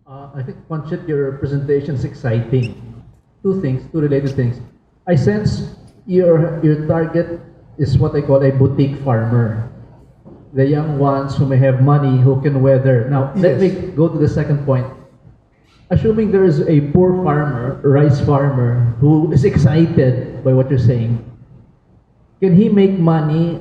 I think, Ponchit, your presentation is exciting. Two things, two related things. I sense your target is what I call a boutique farmer. The young ones who may have money who can weather. Now, let me Yes. go to the second point. Assuming there is a poor farmer, rice farmer, who is excited by what you're saying, can he make money,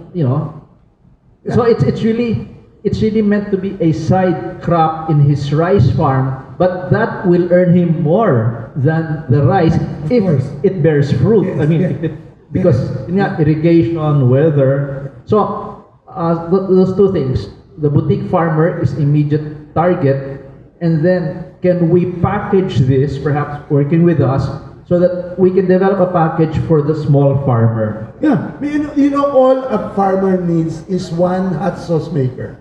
So it's really meant to be a side crop in his rice farm, but that will earn him more than the rice if course. it bears fruit. Yes, I mean, yeah. because irrigation, weather. So those two things. The boutique farmer is immediate target, and then can we package this, perhaps working with us, so that we can develop a package for the small farmer. Yeah, all a farmer needs is one hot sauce maker.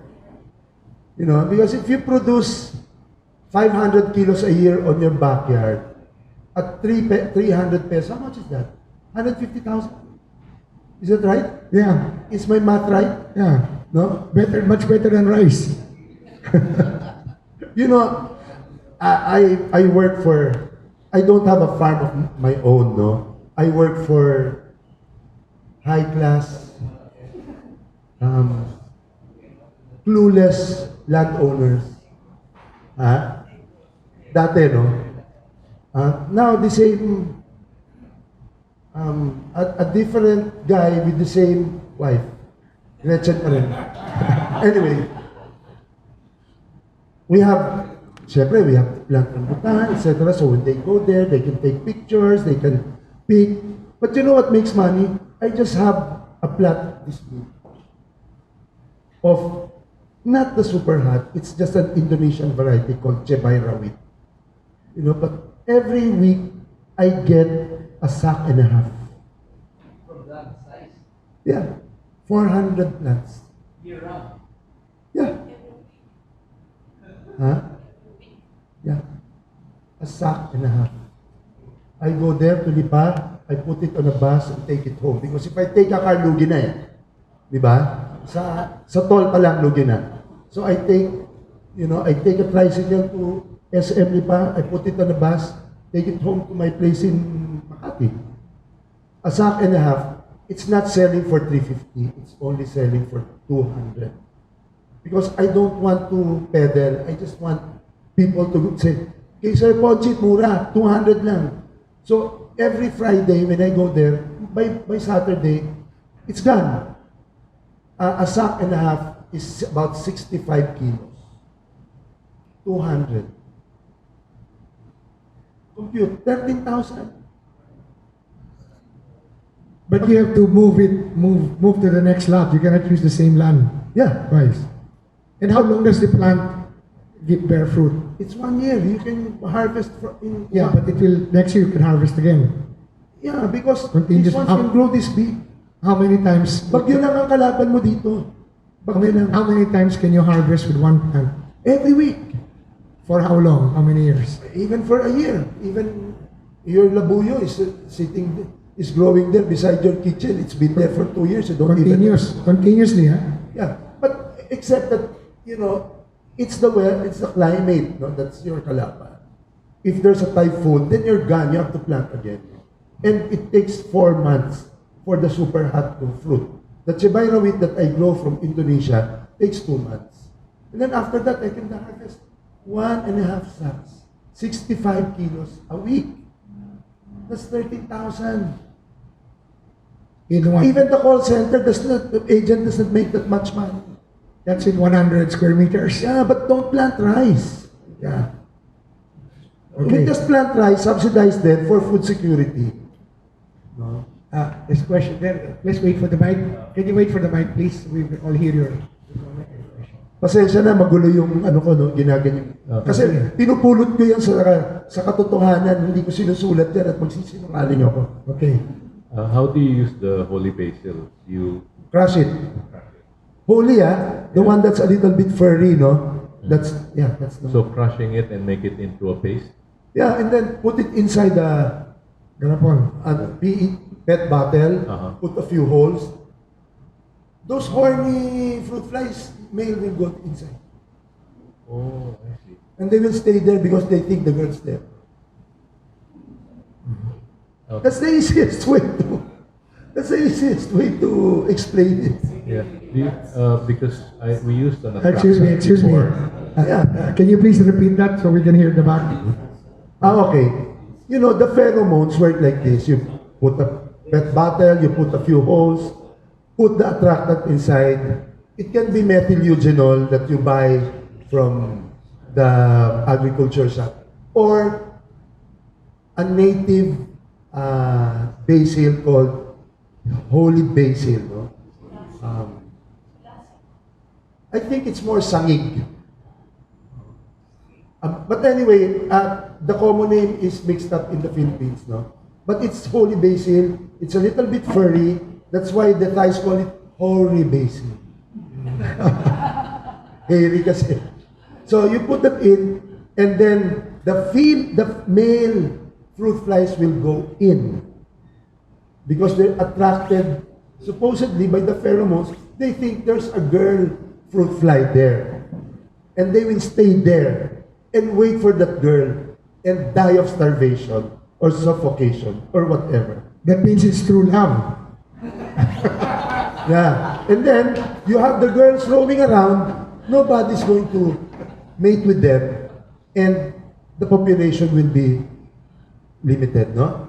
Because if you produce 500 kilos a year on your backyard at 300 pesos, how much is that? 150,000? Is that right? Yeah, Is my math right? yeah. No? Much better than rice. I work for, I don't have a farm of my own, no? I work for high class, clueless landowners. Dati, no? Now, the same, a different guy with the same wife. Gretchen pa rin. Anyway, we have to plant rambutan, etc. So when they go there, they can take pictures, they can pick. But you know what makes money? I just have a plant this big of not the super hot, it's just an Indonesian variety called Chebay Rawit. But every week I get a sack and a half. From that size, Yeah, 400 plants. year round. Yeah. Huh? Yeah. A sack and a half. I go there to Lipa, I put it on a bus and take it home. Because if I take a car, lugi na eh. Di ba? Sa toll pa lang, lugi na. So I take a tricycle to SM Lipa, I put it on a bus, take it home to my place in Makati. A sack and a half, it's not selling for 350, it's only selling for 200. Because I don't want to peddle, I just want people to say, "Okay, Sir Ponchit, mura, 200 lang." So every Friday when I go there, by Saturday, it's gone. A sack and a half is about 65 kilos. 200. Compute, 13,000. But you have to move to the next lot. You cannot use the same land Yeah, twice. And how long does the plant bear fruit? it's 1 year. You can harvest in Yeah, but it will next year you can harvest again. yeah, because Continuous- these ones can grow this big. How many times? Bagyo lang ang kalaban mo dito. Bagyo lang. How many times can you harvest with one plant? Every week. For how long? How many years? Even for a year. Even your labuyo is growing there beside your kitchen. It's been there for 2 years. You don't Continuously, huh? Yeah. But except that, it's the weather, it's the climate. No? That's your kalaban. If there's a typhoon, then you're gone. You have to plant again. And it takes 4 months for the super hot to fruit. The Chebay Rawit that I grow from Indonesia takes 2 months. And then after that, I can harvest 1.5 sacks. 65 kilos a week. That's 13,000. In one, Even the call center, the agent doesn't make that much money. that's in 100 square meters. Yeah, but don't plant rice. Yeah. Okay. We just plant rice, subsidize them for food security. No? This question there. Let's wait for the mic. Can you wait for the mic, please? We will all hear your question. Pasensya na, magulo yung ginaganyan. Kasi pinupulot ko yan sa katotohanan, hindi ko sinusulat yan at magsisinungaling ako. Okay. How do you use the holy basil? You Crush it. Holy, the one that's a little bit furry, no? That's the so crushing it and make it into a paste. Yeah, and then put it inside a Garapon. PET bottle, put a few holes. Those horny fruit flies, male will go inside. Oh, I see. And they will stay there because they think the girl's there. Okay. That's the easiest way to. That's the easiest way to explain it. Yeah. Because we used an Excuse me, excuse me. Can you please repeat that so we can hear the back? Okay. You know, the pheromones work like this. You put a pet bottle, you put a few holes, put the attractant inside. It can be methyl eugenol that you buy from the agriculture shop, or a native basil called holy basil. No? I think it's more sangig. But anyway, the common name is mixed up in the Philippines, no? But it's holy basil. It's a little bit furry. That's why the Thais call it holy basil. Hairy kasi. So you put that in, and then the male fruit flies will go in because they're attracted supposedly by the pheromones. They think there's a girl fruit fly there, and they will stay there and wait for that girl and die of starvation or suffocation or whatever. That means it's true love. Yeah. And then you have the girls roaming around. Nobody's going to mate with them, and the population will be limited, no?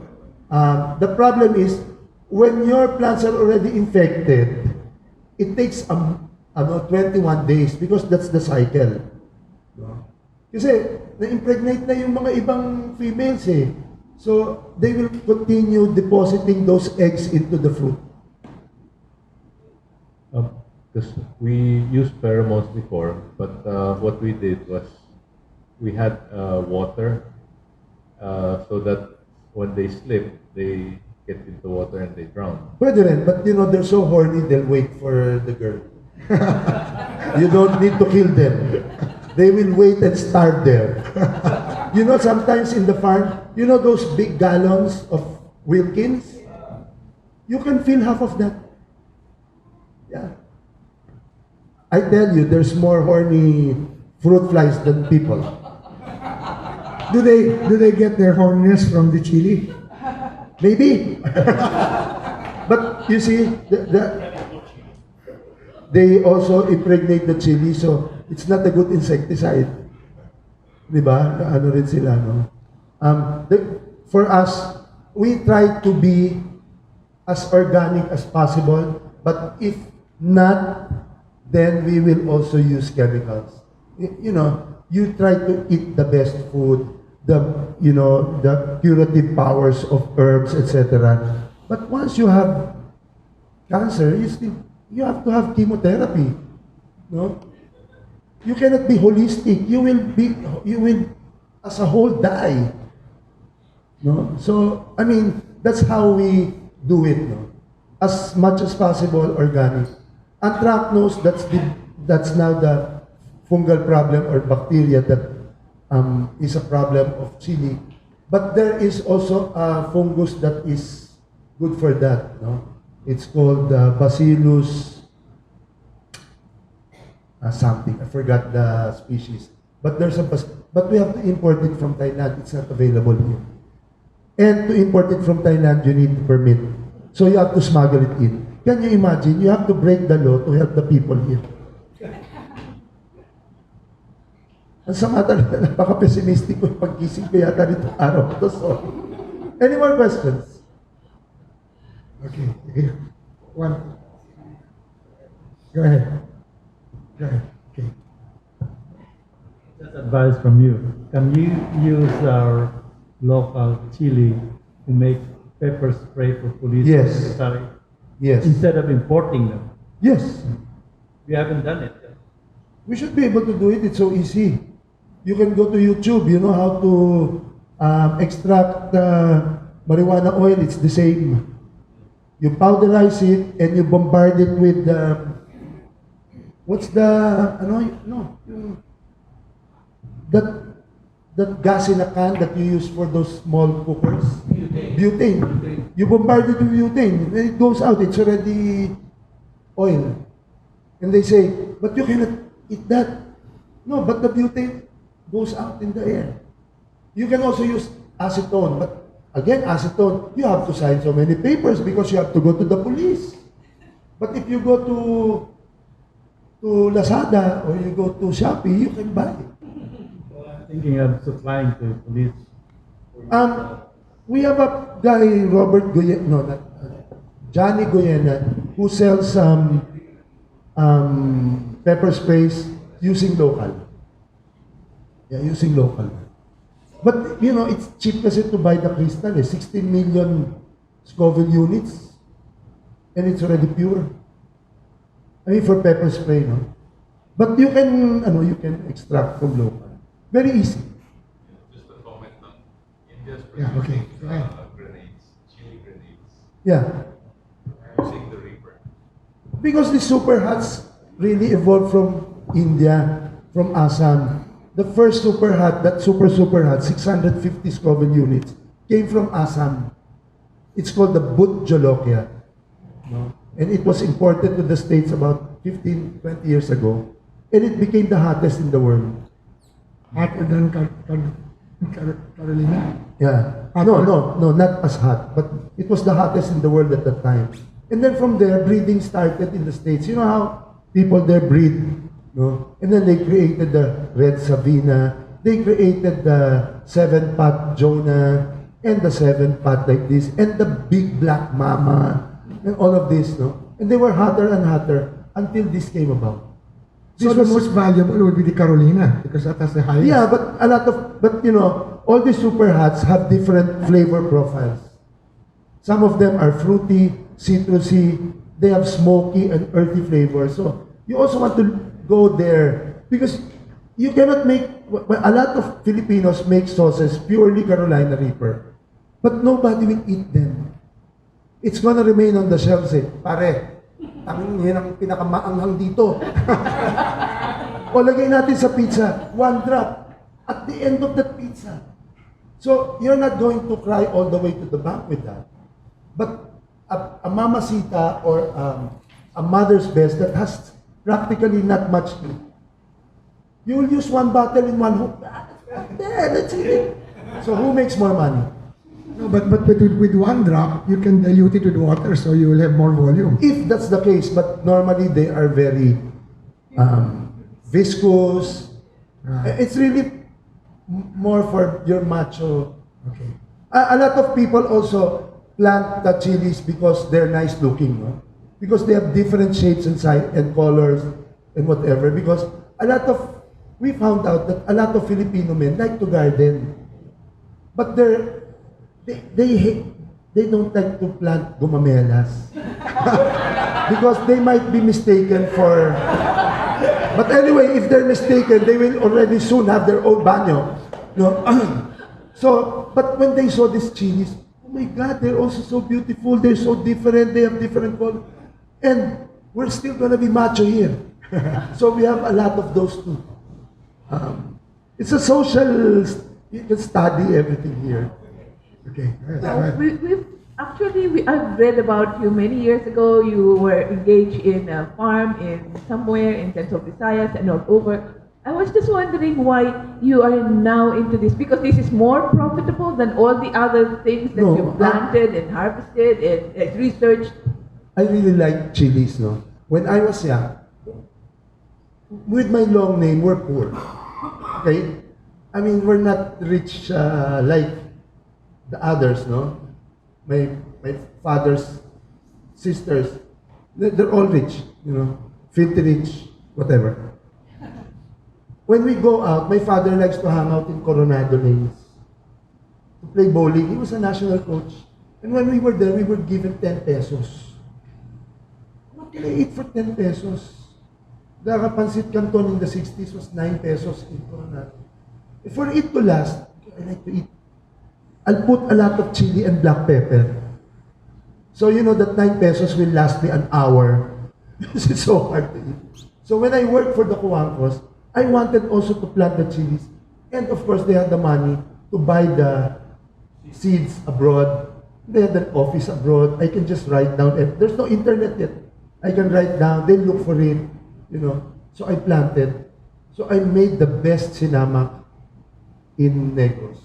The problem is, when your plants are already infected, it takes 21 days because that's the cycle. No? Kasi na-impregnate na yung mga ibang females eh. So, they will continue depositing those eggs into the fruit. Because we used pheromones before, but what we did was we had water so that when they slip, they get into water and they drown. Pwede rin, but you know, they're so horny, they'll wait for the girl. You don't need to kill them. They will wait and starve there. You know, sometimes in the farm, you know those big gallons of Wilkins? You can fill half of that. Yeah. I tell you, there's more horny fruit flies than people. Do they get their horniness from the chili? Maybe. But you see, they also impregnate the chili, so it's not a good insecticide. Diba? Ano rin sila, no? For us, we try to be as organic as possible, but if not, then we will also use chemicals. You know, you try to eat the best food, the curative powers of herbs, etc. But once you have cancer, you have to have chemotherapy. No? You cannot be holistic. You will as a whole die. No? So, I mean, that's how we do it, no? As much as possible organic. Anthracnose, that's now the fungal problem or bacteria that is a problem of chili. But there is also a fungus that is good for that, no? It's called Bacillus something. I forgot the species. But but we have to import it from Thailand. It's not available here. And to import it from Thailand, you need a permit. So you have to smuggle it in. Can you imagine? You have to break the law to help the people here. Ang sama talaga, napaka-pessimistic ko yung pag-gising ko yata nito araw. So, any more questions? Okay. One. Go ahead. Okay. Just advice from you. Can you use our local chili to make pepper spray for police Yes. military Yes. instead of importing them? Yes. We haven't done it. We should be able to do it. It's so easy. You can go to YouTube. You know how to extract marijuana oil. It's the same. You powderize it and you bombard it with what's the that gas in a can that you use for those small cookers? Butane. You bombard it with butane. Then it goes out. It's already oil. And they say, but you cannot eat that. No, but the butane goes out in the air. You can also use acetone, but again, acetone, you have to sign so many papers because you have to go to the police. But if you go to Lazada or you go to Shopee, you can buy it. Thinking of supplying to police. We have a guy, Robert Goyen, no, not, Johnny Goyena, who sells pepper sprays using local. Yeah, using local. But, you know, it's cheap kasi to buy the crystal, 16 million Scoville units. And it's already pure. I mean, for pepper spray, no? But you can extract from local. Very easy. Just a comment on India's Yeah, okay. producing Go ahead. grenades, chili grenades, Yeah. using the Reaper. Because the super hats really evolved from India, from Assam. The first super hat, that super hat, 650 Scoville units, came from Assam. It's called the Bhut Jolokia. No? And it was imported to the States about 15, 20 years ago. And it became the hottest in the world. Hotter than Carolina. Yeah. Hotter? No, not as hot. But it was the hottest in the world at that time. And then from there, breeding started in the States. You know how people there breed? No? And then they created the Red Savina. They created the 7-pot Jonah and the 7-pot like this. And the big black mama. And all of this, no? And they were hotter and hotter until this came about. So the most valuable would be the Carolina because that has the highest. Yeah, but you know, all these super hats have different flavor profiles. Some of them are fruity, citrusy, they have smoky and earthy flavor. So you also want to go there because you cannot make, a lot of Filipinos make sauces purely Carolina Reaper, but nobody will eat them. It's gonna remain on the shelves pare, yan ang pinakamaanghang dito. O lagay natin sa pizza, 1 drop at the end of that pizza. So you're not going to cry all the way to the bank with that. But a mamacita or a mother's best that has practically not much to eat, you will use 1 bottle in 1 hook. There, that's it. So who makes more money? No, but with 1 drop, you can dilute it with water so you will have more volume. If that's the case, but normally they are very viscous. It's really more for your macho. Okay. A lot of people also plant the chilies because they're nice looking, no? Because they have different shapes and size and colors and whatever. Because we found out that a lot of Filipino men like to garden, but they don't like to plant gumamelas because they might be mistaken for. But anyway, if they're mistaken, they will already soon have their own banyo. No? So, but when they saw these chilies, oh my God, they're also so beautiful. They're so different. They have different colors, and we're still gonna be macho here. So we have a lot of those too. It's a social. You can study everything here. Okay. All right. I've read about you many years ago. You were engaged in a farm in somewhere in Central Visayas and all over. I was just wondering why you are now into this, because this is more profitable than all the other things that you've planted and harvested and researched. I really like chilies, no? When I was young, with my long name, we're poor. Okay? I mean, we're not rich like the others, no? My father's sisters, they're all rich, you know, filthy rich, whatever. When we go out, my father likes to hang out in Coronado lanes to play bowling. He was a national coach. And when we were there, we were given 10 pesos. What can I eat for 10 pesos? The Pancit Canton in the 60s was 9 pesos in Coronado. For it to last, I like to eat. I'll put a lot of chili and black pepper. So you know that 9 pesos will last me an hour. Because it's so hard to eat. So when I worked for the Kuwangkos, I wanted also to plant the chilies. And of course, they had the money to buy the seeds abroad. They had an office abroad. I can just write down. There's no internet yet. I can write down. They look for it, you know. So I planted. So I made the best sinamak in Negros.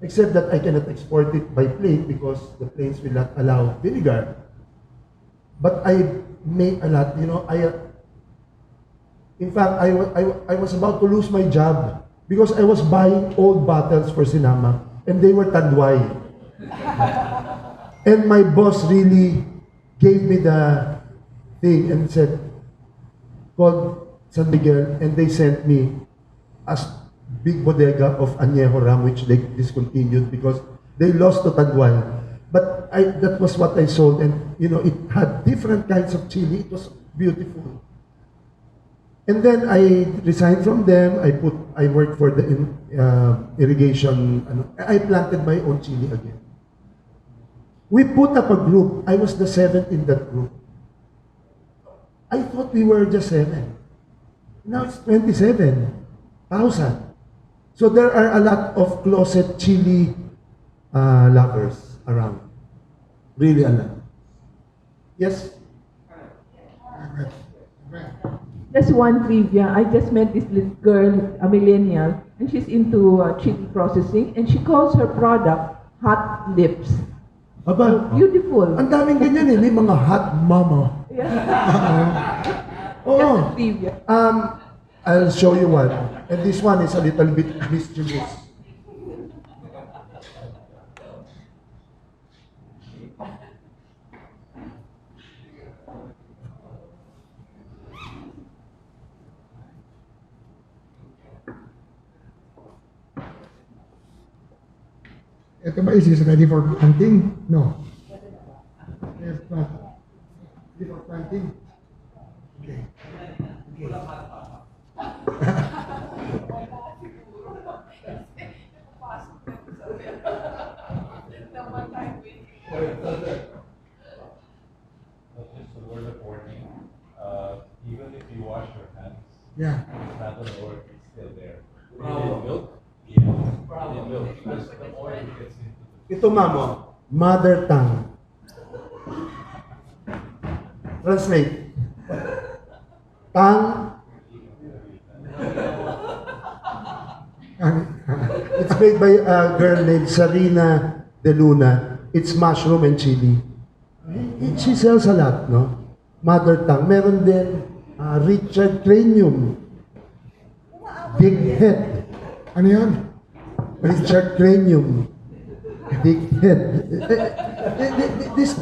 Except that I cannot export it by plane because the planes will not allow vinegar. But I make a lot, in fact, I was about to lose my job because I was buying old bottles for Sinama and they were Tanduay. And my boss really gave me the thing and said, called San Miguel, and they sent me a big bodega of Añejo Ram, which they discontinued because they lost to Tanduay. But that was what I sold, and it had different kinds of chili. It was beautiful. And then I resigned from them. I worked for the irrigation. I planted my own chili again. We put up a group. I was the 7th in that group. I thought we were just 7. Now it's 27,000. So there are a lot of closet chili lovers around. Really a lot. Yes? Just one trivia. I just met this little girl, a millennial, and she's into chili processing, and she calls her product hot lips. Aba, Beautiful. ang daming ganyan eh. May mga hot mama. Yeah. Oo. Just a trivia. I'll show you one. And this one is a little bit mischievous. Ito ba is ready for planting? No. Yes, not. Ready for planting? Okay. Just a word of warning. Even if you wash your hands, Yeah. it's not going to work. It's still there. You need milk? Yeah. You need milk because the oil gets into the Ito mamo, mother tongue. Translate. Tongue. It's made by a girl named Sarina De Luna. It's mushroom and chili. She sells a lot, no? Mother tongue. Meron din Richard Cranium. Big head. Ano yun? Richard Cranium. Big head. These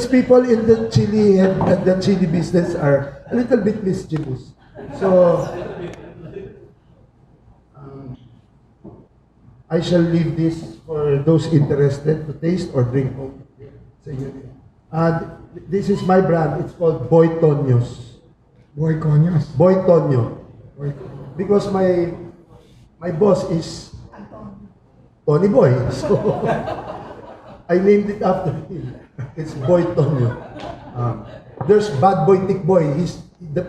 people in the chili and the chili business are a little bit mischievous. So I shall leave this for those interested to taste or drink home. Sa inyo din. This is my brand. It's called Boy Tonyos. Boy Conyos. Boy Tonyo. Boy Conyos. Because my boss is Tony Boy. So I named it after him. It's Boy Tonyo. There's Bad Boy Tick Boy. He's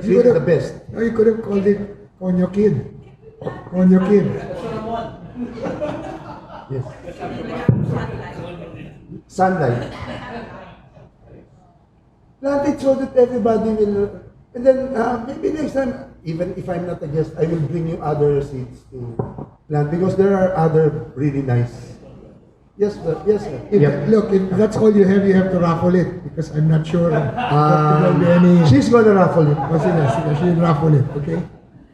really the best. No, you could have called it Conyo Kid. Conyo Kid. Yes. Sunlight. Plant it so that everybody will. And then maybe next time, even if I'm not a guest, I will bring you other seeds to plant because there are other really nice. Yes, sir. Yes, sir. Look, if that's all you have to raffle it because I'm not sure if there will be any. She's gonna raffle it. Oh, sige, she'll raffle it, okay?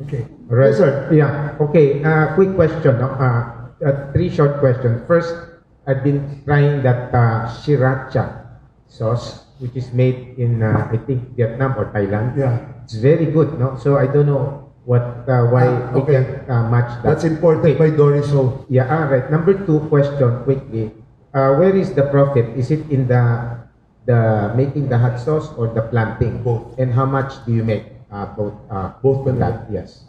Okay. Right. Yes, sir. Yeah. Okay. Quick question. No? 3 short questions. First, I've been trying that sriracha sauce, which is made in I think Vietnam or Thailand. Yeah. It's very good. No. So I don't know what why we okay. can match that. That's imported Okay. by Doris Ho. Yeah. Right. Number 2 question quickly. Where is the profit? Is it in the making the hot sauce or the planting? Both. And how much do you make? Both. Both with will that. Yes.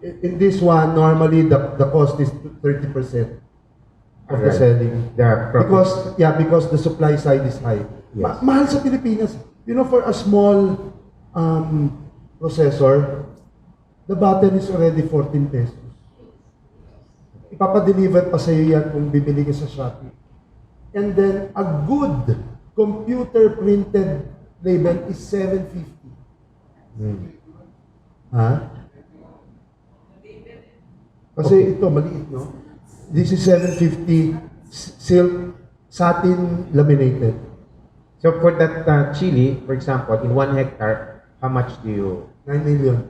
In this one, normally the cost is 30% of the Alright. selling. The profit. Because the supply side is high. Yes. Mahal sa Pilipinas. For a small processor, the button is already 14 pesos. Ipapadeliver pa sa iyo yan kung bibili ka sa Shopee. And then, a good computer printed label is 750. Ha? Kasi ito, maliit, no? This is 750 silk satin laminated. So for that chili, for example, in 1 hectare, how much do you? 9 million.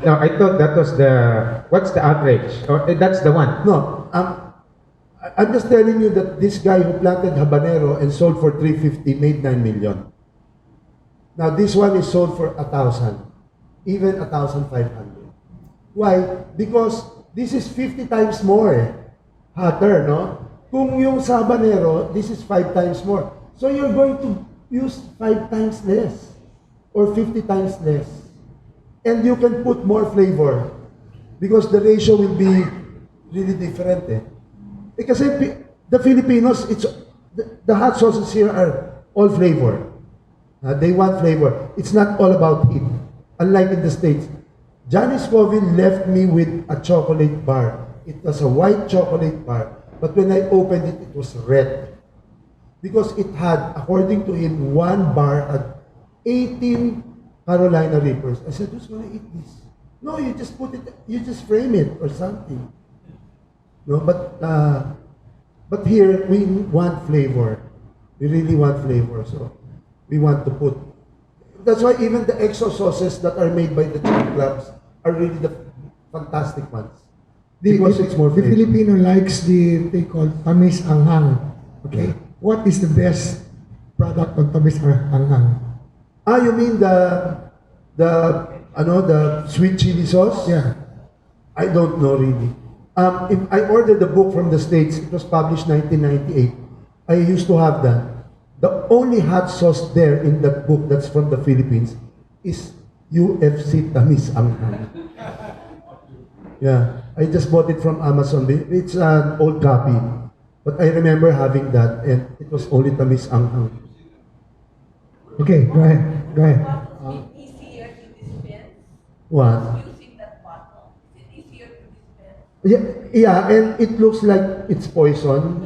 No, I thought that was what's the average? Or that's the one. No, I'm just telling you that this guy who planted habanero and sold for 350 made 9 million. Now this one is sold for 1,000, even 1,500. Why? Because this is 50 times more hotter, no? Kung yung sa habanero, this is 5 times more. So you're going to use 5 times less or 50 times less. And you can put more flavor because the ratio will be really different. Kasi the Filipinos, the hot sauces here are all flavor. They want flavor. It's not all about heat. Unlike in the States. Johnny Scoville left me with a chocolate bar. It was a white chocolate bar. But when I opened it, it was red. Because it had, according to him, one bar had 18 Carolina Reapers. I said, who's going to eat this? No, you just put it, you just frame it or something. No, but here we want flavor. We really want flavor, so we want to put. That's why even the exo sauces that are made by the chili clubs are really the fantastic ones. Because it's more the flavor. Filipino likes they call tamis anghang. Okay, what is the best product of tamis anghang? Ah, you mean the sweet chili sauce? Yeah. I don't know really. If I ordered the book from the States, it was published 1998. I used to have that. The only hot sauce there in that book that's from the Philippines is UFC Tamis Anghang. Yeah, I just bought it from Amazon. It's an old copy, but I remember having that, and it was only Tamis Anghang. Okay, go ahead. Go ahead. Easier to dispense What? using that bottle. Is it easier to dispense? Yeah, and it looks like it's poison.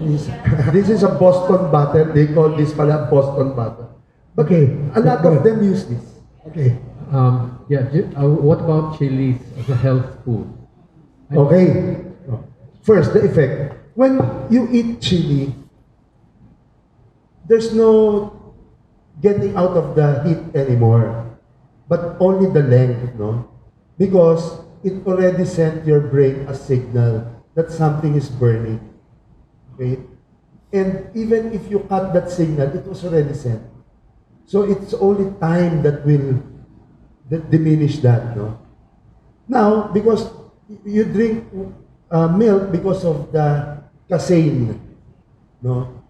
This is a Boston bottle. They call this pala Boston bottle. But Okay, a lot go of ahead. them use this. Okay. What about chilies as a health food? Okay. First, the effect. When you eat chili, there's no getting out of the heat anymore, but only the length, no? Because it already sent your brain a signal that something is burning. Okay? And even if you cut that signal, it was already sent. So it's only time that will diminish that, no? Now, because you drink milk because of the casein, no?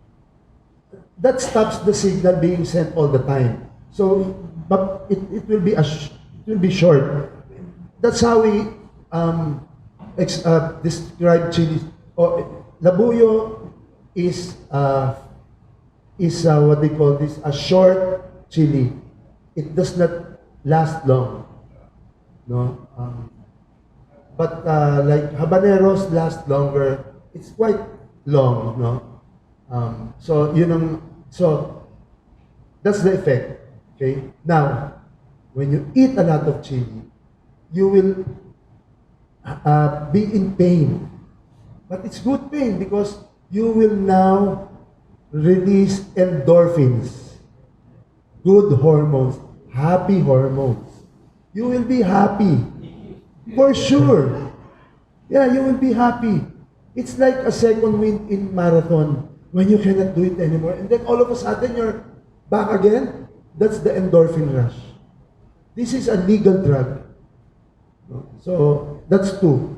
That stops the signal being sent all the time. So, but it will be it will be short. That's how we describe chili. Labuyo is what they call this, a short chili. It does not last long, no. But like habaneros last longer. It's quite long, no. So that's the effect. Okay. Now, when you eat a lot of chili, you will be in pain. But it's good pain because you will now release endorphins, good hormones, happy hormones. You will be happy, for sure. Yeah, you will be happy. It's like a second wind in marathon when you cannot do it anymore. And then all of a sudden you're back again. That's the endorphin rush. This is a legal drug. So that's two.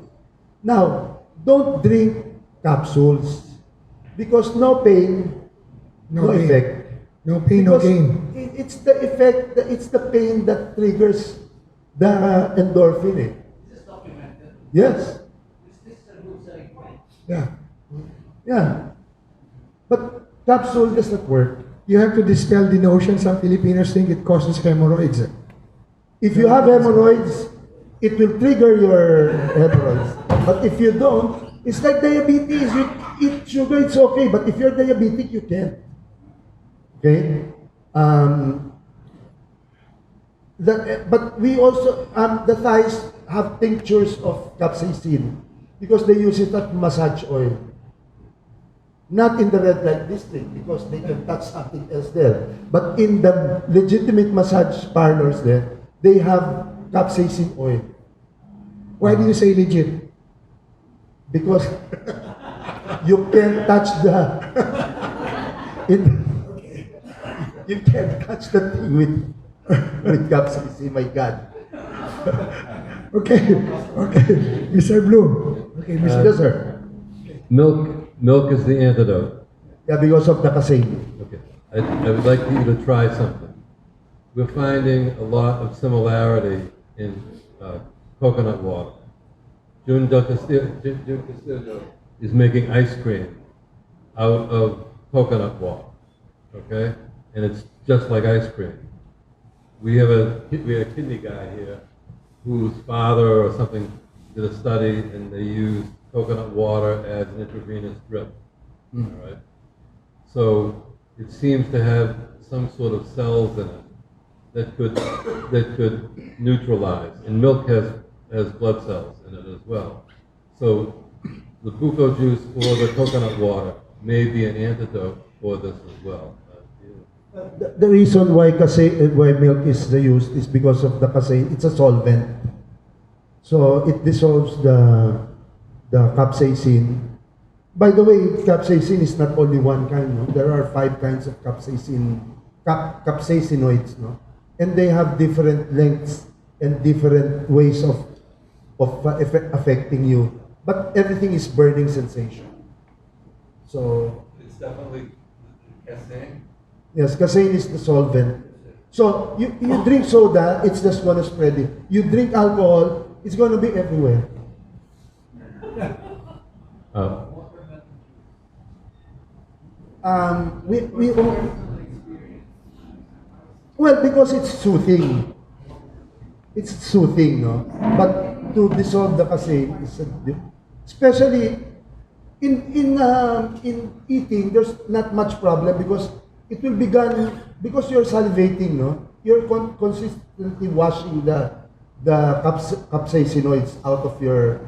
Now, don't drink capsules because no pain, no gain. effect. No pain, no Because gain. It's the effect, it's the pain that triggers the endorphin. Is this documented? Yes. Yeah. Yeah. But capsule does not work. You have to dispel the notion some Filipinos think it causes hemorrhoids. If you have hemorrhoids, it will trigger your hemorrhoids. But if you don't, it's like diabetes. You eat sugar, it's okay. But if you're diabetic, you can't. Okay? But we also, the Thais have tinctures of capsaicin because they use it as massage oil. Not in the red light district because they can touch something else there. But in the legitimate massage parlors there, they have capsaicin oil. Why do you say legit? Because you can't touch you can't touch the thing with capsaicin, my God. Okay, okay, Mr. Blue. Okay, Mr. Yes, sir. Milk is the antidote. Yeah, because of the casein. Okay. I would like you to try something. We're finding a lot of similarity in coconut water. June Del Castillo is making ice cream out of coconut water, okay? And it's just like ice cream. We have a kidney guy here whose father or something did a study and they used coconut water as an intravenous drip, all right? So it seems to have some sort of cells in it that could neutralize. And milk has blood cells in it as well. So the buko juice or the coconut water may be an antidote for this as well. The reason why milk is used is because of the casein. It's a solvent. So it dissolves the capsaicin. By the way, capsaicin is not only one kind. No? There are 5 kinds of capsaicinoids. No? And they have different lengths and different ways of affecting you. But everything is burning sensation. So It's definitely casein. yes, casein is the solvent. So you drink soda, it's just gonna spread it. You drink alcohol, it's gonna be everywhere. Well, because it's soothing. It's soothing, no? But to dissolve the casein is especially in eating, there's not much problem because it will be gone because you're salivating, no? You're consistently washing the capsaicinoids out of your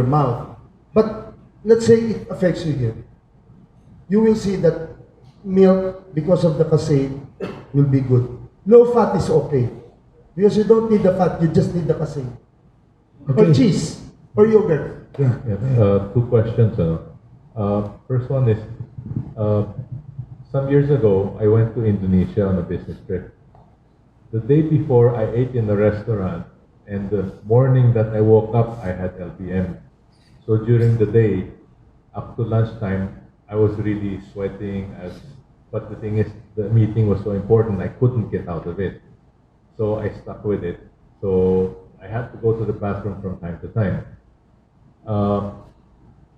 mouth. But let's say it affects you here. You will see that milk, because of the casein, will be good. Low fat is okay. Because you don't need the fat, you just need the casein. Or cheese, or yogurt. Yeah. Yes, 2 questions. First one is, some years ago, I went to Indonesia on a business trip. The day before, I ate in a restaurant, and the morning that I woke up, I had LPM. So during the day, up to lunchtime, I was really sweating. But the thing is, the meeting was so important, I couldn't get out of it. So I stuck with it. So I had to go to the bathroom from time to time.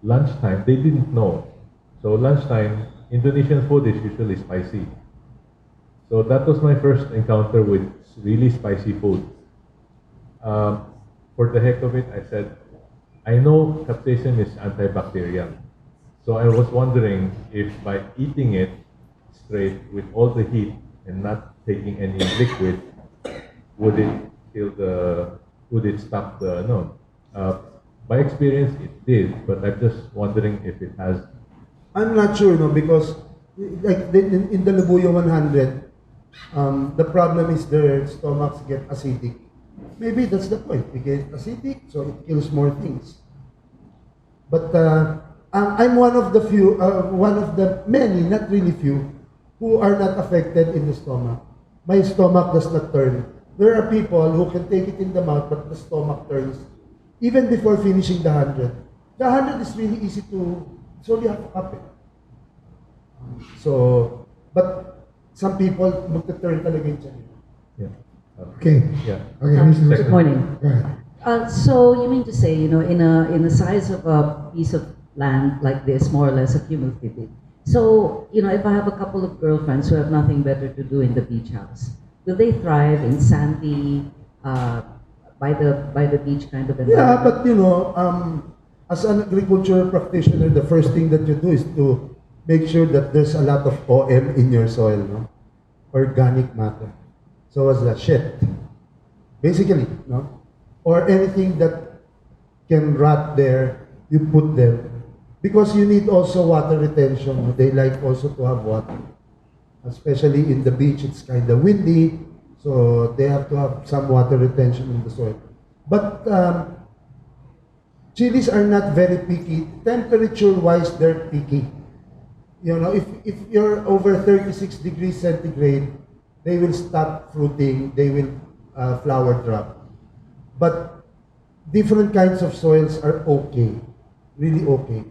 Lunchtime, they didn't know. So lunchtime, Indonesian food is usually spicy. So that was my first encounter with really spicy food. For the heck of it, I said, I know capsaicin is antibacterial. So I was wondering if by eating it straight with all the heat and not taking any liquid, would it stop the, no. By experience, it did, but I'm just wondering if it has. I'm not sure, no, because like in the Labuyo 100, the problem is their stomachs get acidic. Maybe that's the point. They get acidic, so it kills more things. But I'm one of the few, one of the many, not really few, who are not affected in the stomach. My stomach does not turn. There are people who can take it in the mouth, but the stomach turns even before finishing the 100. The 100 is really easy to, it's only half a cup. So, but some people magta-turn talaga yung tiyan. Yeah. Okay. Yeah. Okay, Mr. Good morning. Go ahead. So you mean to say, in the size of a piece of land like this, more or less accumulative. So, if I have a couple of girlfriends who have nothing better to do in the beach house, will they thrive in sandy, by the beach kind of environment? Yeah, but as an agricultural practitioner, the first thing that you do is to make sure that there's a lot of OM in your soil, no? Organic matter. So what's that? Shit. basically, no? Or anything that can rot there, you put them. Because you need also water retention. No? They like also to have water. Especially in the beach, it's kind of windy, so they have to have some water retention in the soil. But chilies are not very picky. Temperature-wise, they're picky. You know, if you're over 36 degrees centigrade, they will stop fruiting, they will flower drop. But different kinds of soils are okay, really okay.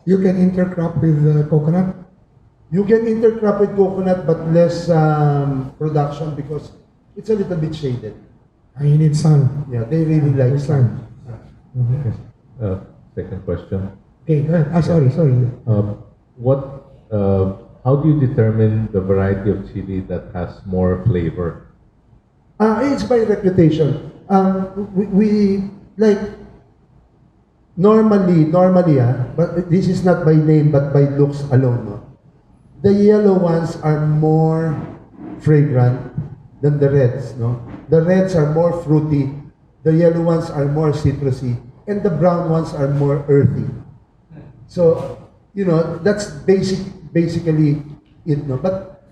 You can intercrop with coconut. You can intercrop with coconut, but less production because it's a little bit shaded. And you need sun. Yeah, they really like sun. Okay. Second question. Okay, go ahead. Sorry. How do you determine the variety of chili that has more flavor? It's by reputation. We like normally, but this is not by name but by looks alone. No? The yellow ones are more fragrant than the reds. No, the reds are more fruity. The yellow ones are more citrusy, and the brown ones are more earthy. So, you know, that's basically it. No, but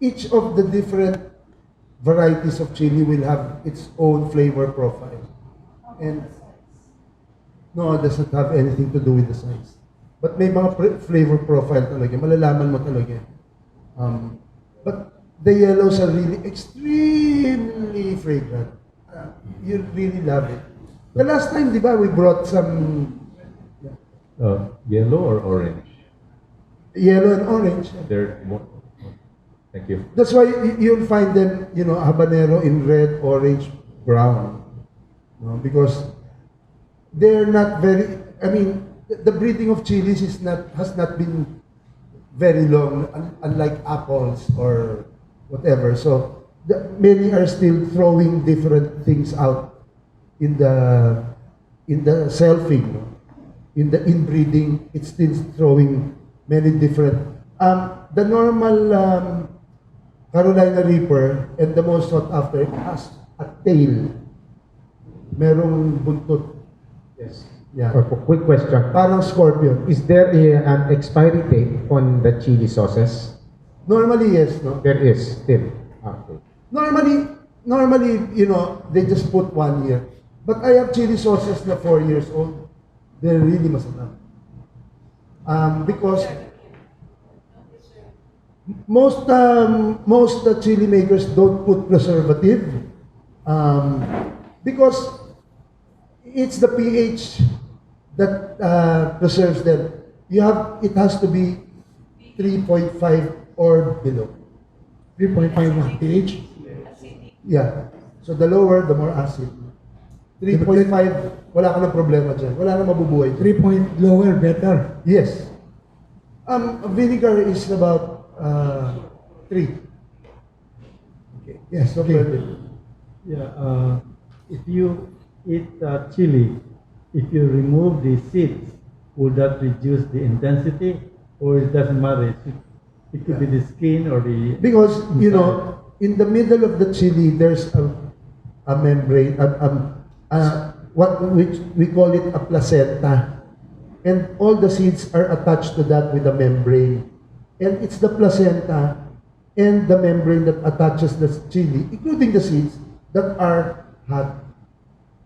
each of the different varieties of chili will have its own flavor profile. And no, it doesn't have anything to do with the size. But may mga flavor profile talaga. Malalaman mo talaga. But the yellows are really extremely fragrant. You really love it. The last time, di ba, we brought some Yellow or orange? yellow and orange. They're more. Thank you. That's why you'll find them, you know, habanero in red, orange, brown. No, because they're not very, I mean, the breeding of chilies has not been very long, unlike apples or whatever. So many are still throwing different things out in the selfing, no? In the inbreeding, it's still throwing many different. The normal Carolina Reaper and the most sought after has a tail. Merong buntot. Yes. Yeah. Quick question. Parang scorpion. Is there an expiry date on the chili sauces? Normally, yes, no? There is still. Okay. Normally, you know, they just put 1 year. But I have chili sauces na 4 years old. They're really masarap. Because most chili makers don't put preservative because it's the pH that preserves them. It has to be 3.5 or below. 3.51 pH. Yeah. So the lower, the more acid. 3.5, wala ka ng problema dyan. Wala na mabubuhay dyan. 3 point lower, better. Yes. Vinegar is about 3. Okay. Yes, okay. Yeah, if you eat chili, if you remove the seeds, will that reduce the intensity, or it doesn't matter? It could be the skin or the... Because, you know, in the middle of the chili, there's a membrane, which we call it a placenta. And all the seeds are attached to that with a membrane. And it's the placenta and the membrane that attaches the chili, including the seeds, that are hot.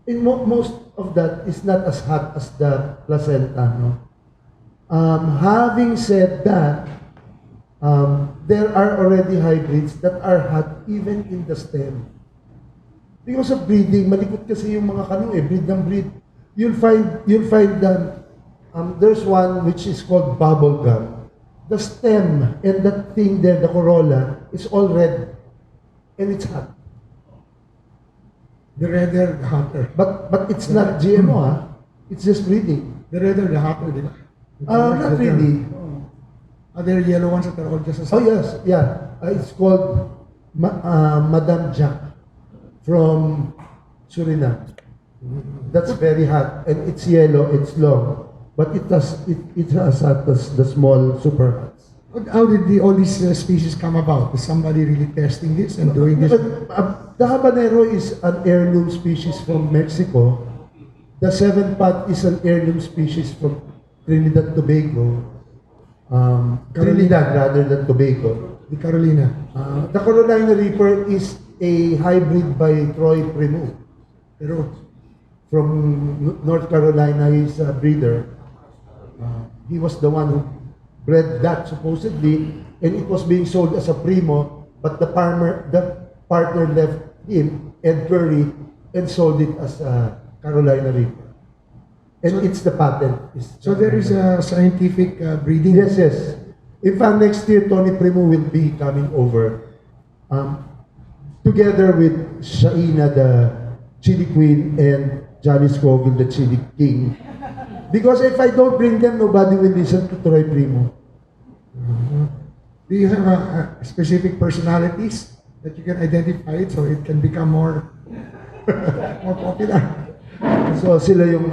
And most of that is not as hot as the placenta. No? Having said that, there are already hybrids that are hot even in the stem. Because of breeding, malikot kasi yung mga kanu breed ng breed. You'll find that there's one which is called bubble gum. The stem and that thing there, the corolla, is all red, and it's hot. The redder, the hotter. But it's not GMO, It's just breeding. The redder, the hotter, di ba? Not really. Are there yellow ones that are all just as Oh yes, yeah. It's called Madame Jack from Suriname. That's very hot, and it's yellow. It's long, but it has the small super hots. How did all these species come about? Is somebody really testing this and doing this? The habanero is an heirloom species from Mexico. The seven pot is an heirloom species from Trinidad Tobago. Trinidad rather than Tobago. The Carolina. The Carolina Reaper is a hybrid by Troy Premu. Pero from North Carolina, he's a breeder. He was the one who bred that supposedly, and it was being sold as a primo, but the partner left him, Ed Curry, and sold it as a Carolina Reaper. And it's the patent. So there is a scientific breeding. Yes, yes. In fact, next year, Tony Primo will be coming over, together with Shaina, the Chili Queen, and Johnny Scoville, the Chili King. Because if I don't bring them, nobody will listen to Troy Primo. Do you have specific personalities that you can identify it so it can become more more popular? So sila yung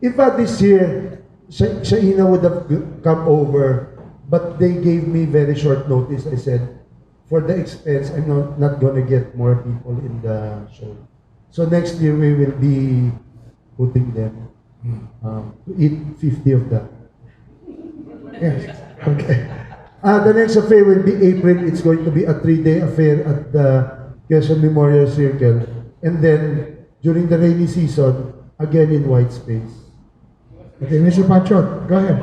in fact this year, Shaina would have come over, but they gave me very short notice. I said, for the expense, I'm not gonna get more people in the show. So next year we will be putting them to eat 50 of them. Yes. Okay. The next affair will be April. It's going to be a 3-day affair at the Quezon Memorial Circle. And then, during the rainy season, again in white space. Okay, Mr. Panchot, go ahead.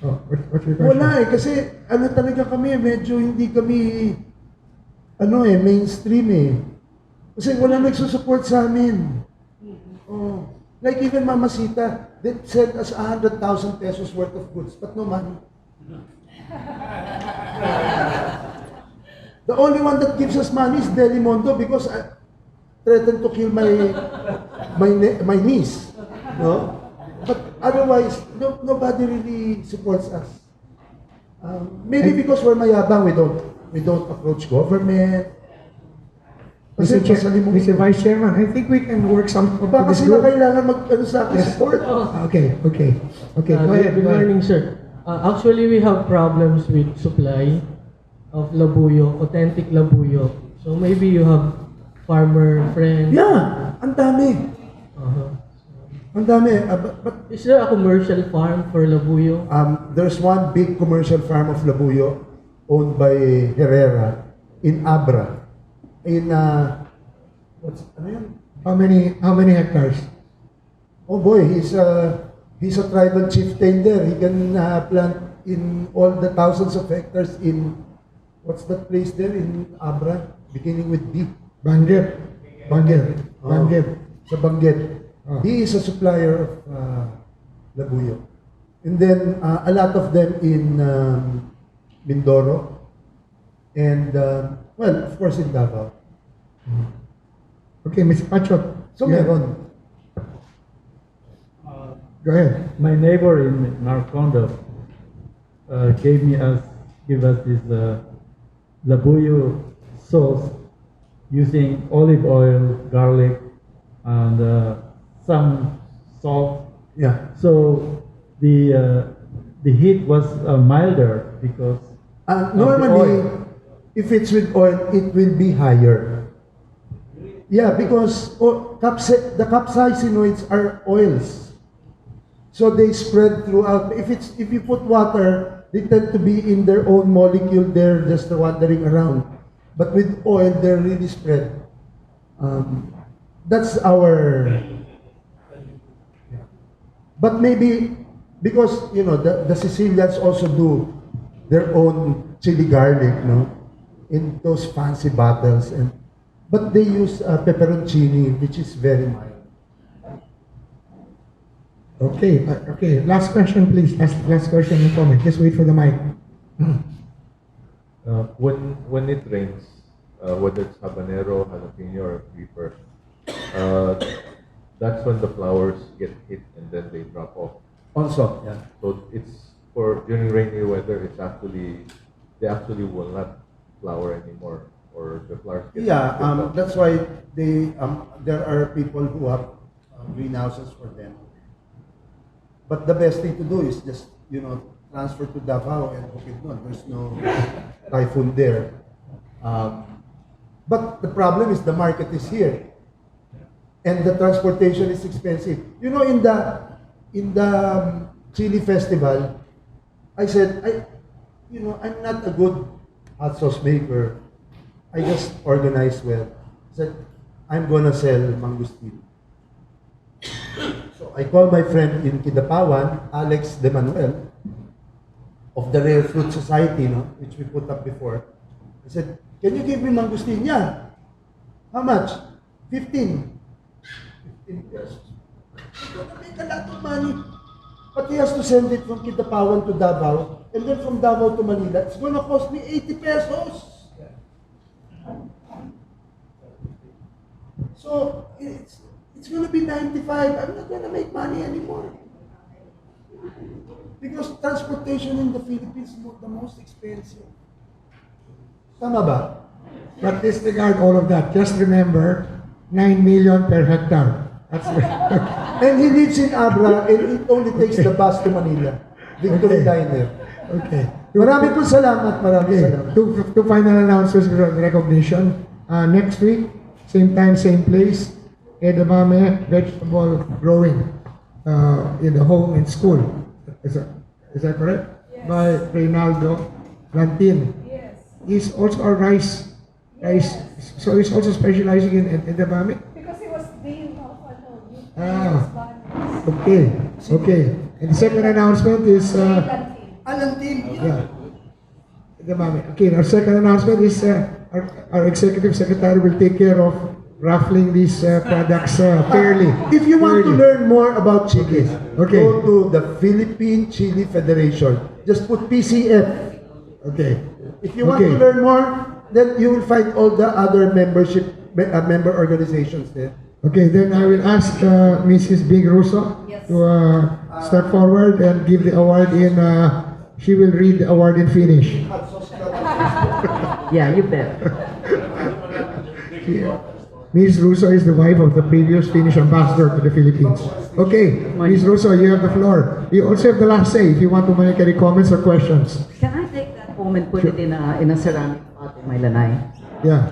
Oh, what's your question? Wala kasi talaga kami, medyo hindi kami, mainstream Kasi wala nagsusupport sa amin. Oh. Like even Mama Sita, they sent us 100,000 pesos worth of goods, but no money. The only one that gives us money is Delimondo because I threatened to kill my niece. No? But otherwise, nobody really supports us. Maybe because we're mayabang, we don't approach government. Mr. Vice Chairman, I think we can work some of Baka this sila group. kailangan sa akin support. Okay. Go ahead. Good morning, sir. Actually, we have problems with supply of labuyo, authentic labuyo. So maybe you have farmer friends. Yeah, ang dami. Ang dami. But Is there a commercial farm for labuyo? there's one big commercial farm of labuyo owned by Herrera in Abra. In How many hectares? Oh boy, he's a tribal chieftain there. He can plant in all the thousands of hectares in what's that place there in Abra, beginning with B. Banggit. Sa Banggit. Oh. He is a supplier of labuyo. And then a lot of them in Mindoro. And of course in Davao. Okay, Mr. Panchot. So yeah. meron. Go ahead. My neighbor in Narcondo give us this labuyo sauce using olive oil, garlic, and some salt. Yeah. So the heat was milder because of the Normally, oil. if it's with oil, it will be higher. Yeah, because the capsaicinoids are oils. So they spread throughout. If you put water, they tend to be in their own molecule. They're just wandering around. But with oil, they're really spread. That's our. But maybe because the Sicilians also do their own chili garlic, no, in those fancy bottles, but they use pepperoncini, which is very mild. Okay. Last question, please. Last question and comment. Just wait for the mic. When it rains, whether it's habanero, jalapeno, or reaper, that's when the flowers get hit and then they drop off. Also, yeah. So it's during rainy weather, they actually will not flower anymore, or the flowers get Yeah, get off. that's why there are people who have greenhouses for them. But the best thing to do is just transfer to Davao and Bukidnon. There's no typhoon there. But the problem is the market is here, and the transportation is expensive. You know, in the chili festival, I said, I'm not a good hot sauce maker. I just organize well. I said, I'm gonna sell mangosteen. So I called my friend in Kidapawan, Alex De Manuel, of the Rare Fruit Society, which we put up before. I said, can you give me mangosteen? Yeah. How much? 15 pesos. He's gonna make a lot of money. But he has to send it from Kidapawan to Davao, and then from Davao to Manila. It's gonna cost me 80 pesos. So it's gonna be 95. I'm not gonna make money anymore. Because transportation in the Philippines is the most expensive. Tama ba? But disregard all of that. Just remember, 9 million per hectare. That's And he lives in Abra, and it only takes the bus to Manila. Victory Diner. okay. Marami po salamat. Marami Okay. salamat. Two final announcements for recognition. Next week, same time, same place, edamame vegetable growing in the home and school. Is that correct? Yes. By Reynaldo Lantin. Yes. He's also a rice. So he's also specializing in edamame. Because he was dean of Okay. And the second announcement is Alantin. yeah. Edamame. Okay, our second announcement is our executive secretary will take care of raffling these products fairly. If you want to learn more about chili, Okay. go to the Philippine Chili Federation. Just put PCF. Okay. If you want to learn more, then you will find all the other member organizations there. Okay, then I will ask Mrs. Big Russo to step forward and give the award in, she will read the award in Finnish. Yeah, you bet. Ms. Russo is the wife of the previous Finnish ambassador to the Philippines. Okay, Ms. Russo, you have the floor. You also have the last say if you want to make any comments or questions. Can I take that home and put it in a ceramic pot in my lanai? Yeah.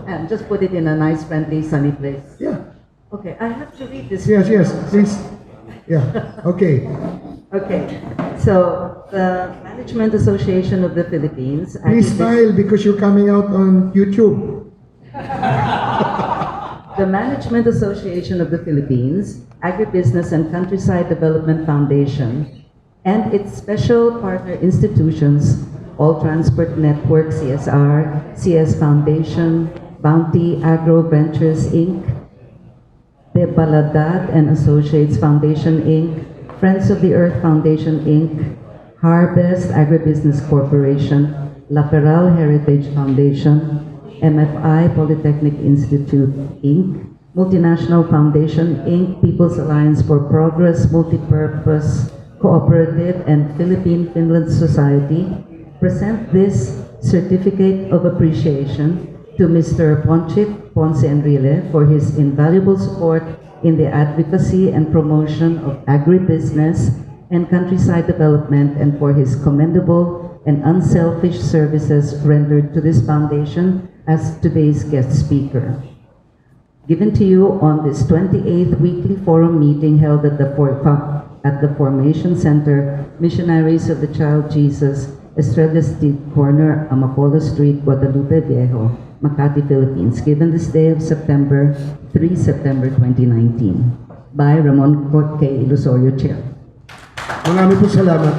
And just put it in a nice, friendly, sunny place. Yeah. Okay, I have to read this. Yes, please. Yeah, okay. Okay, so the Management Association of the Philippines. Please smile because you're coming out on YouTube. The Management Association of the Philippines, AgriBusiness and Countryside Development Foundation, and its special partner institutions, All Transport Network, CSR, CS Foundation, Bounty Agro Ventures, Inc., De Baladad and Associates Foundation, Inc., Friends of the Earth Foundation, Inc., Harvest Agribusiness Corporation, La Peral Heritage Foundation, MFI Polytechnic Institute, Inc., Multinational Foundation, Inc., People's Alliance for Progress, Multipurpose Cooperative, and Philippine-Finland Society present this certificate of appreciation to Mr. Ponchit Ponce Enrile for his invaluable support in the advocacy and promotion of agribusiness and countryside development, and for his commendable and unselfish services rendered to this foundation as today's guest speaker. Given to you on this 28th weekly forum meeting held at the Formation Center, Missionaries of the Child Jesus, Estrella Street Corner, Amapola Street, Guadalupe Viejo, Makati, Philippines, given this day of September 3, September 2019, by Ramon K. Ilusorio, Chair. Maraming salamat.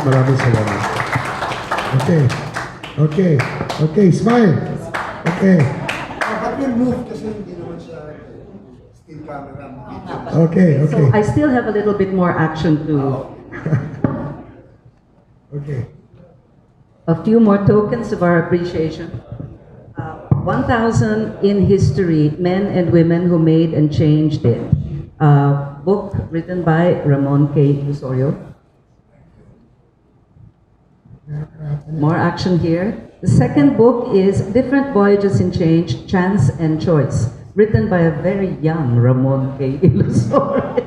Okay, smile. Okay. But we'll move kasi hindi naman siya still camera. Okay. So I still have a little bit more action to. Okay. A few more tokens of our appreciation. 1,000 in history, men and women who made and changed it. Book written by Ramon K. Ilusorio. More action here. The second book is Different Voyages in Change, Chance and Choice, written by a very young Ramon K. Ilusorio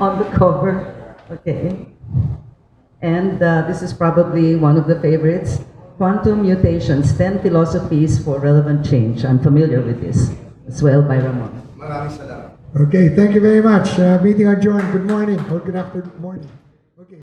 on the cover. Okay. And this is probably one of the favorites. Quantum Mutations, 10 Philosophies for Relevant Change. I'm familiar with this as well by Ramon. Okay, thank you very much. Meeting adjourned. Good morning or good afternoon morning. Okay.